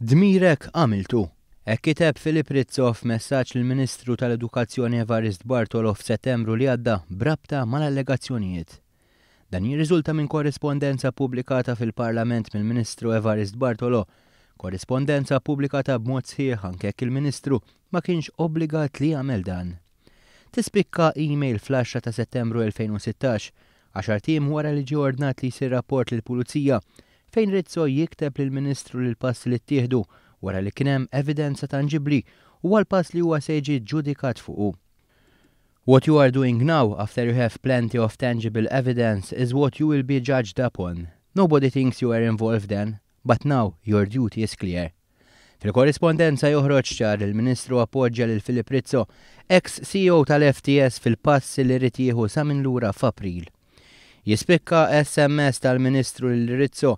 Dmirek għamiltu. Hekk kiteb Philip Rizzo f'messaġġ lill-Ministru tal-Edukazzjoni Evarist Bartolo f'Settembru li għadda brabta mal-allegazzjonijiet. Dan jirriżulta minn korrispondenza pubblikata fil-Parlament mill-Ministru Evarist Bartolo, korrispondenza pubblikata b'mod sħiħ anke jekk il-Ministru ma kienx obbligat li jagħmel dan. Tispikka email fl-10 ta' Settembru 2016, 10 tim wara li ġie ordnat li jsir rapport lill-Pulizija fejn Rizzo jikteb lill-Ministru li l-pass li ttieħdu wara li kien hemm evidenza tangibbli u għall-pass li huwa se jiġi ġudikat fuqu. What you are doing now after you have plenty of tangible evidence is what you will be judged upon. Nobody thinks you are involved then, but now your duty is clear. Fil-korrispondenza joħroġ ċar il-Ministru appoġġja lil Philip Rizzo, ex-CEO tal-FTS fil-passi li rid jieħu sa minn lura f'April. Jispikka SMS tal-Ministru lil Rizzo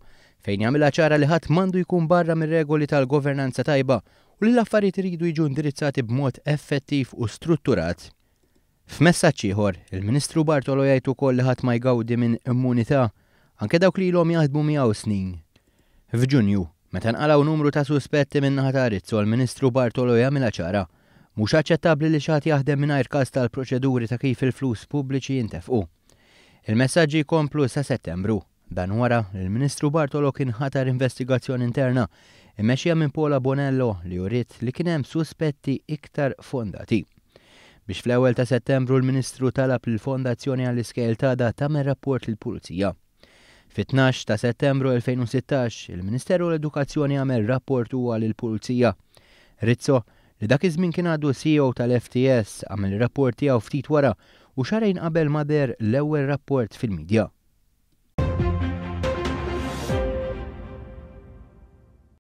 fejn jagħmilha ċara li ħadd m'għandu jkun barra mir-regoli tal-governanza tajba u li l-affarijiet iridu jiġu indirizzati b'mod effettiv u strutturat. F'messaġġ ieħor, il-Ministru Bartolo jgħid ukoll li ħadd ma jgawdi minn immunità anke dawk li ilhom jaħdmu miegħu snin. F'Ġunju, meta nqalgħu numru ta' suspetti min-naħa ta' Rizzo, l-Ministru Bartolo jagħmilha ċara mhux aċċettabbli li xi ħadd jaħdem mingħajr każ tal-proċeduri ta' kif il-flus pubbliċi jintefqu. Il-messaġġi jkomplu sa' Settembru. Dan wara il-Ministru Bartolo kien ħatar investigazzjoni interna immexxija minn Pola Bonello li juriet li kien hemm suspetti iktar fondati. Biex fl-ewwel ta' Settembru l-Ministru talab lill-Fondazzjoni għall-Iskejl Tada tagħmel rapport lill-Pulizija. Fit-12 ta' Settembru 2016 il-Ministeru l-Edukazzjoni għamel rapport huwa lill-Pulizija. Rizzo li dak iż-żmien kien għadu CEO tal-FTS għamel rapport tiegħu ftit wara u xarejn qabel ma der l-ewwel rapport fil-midja.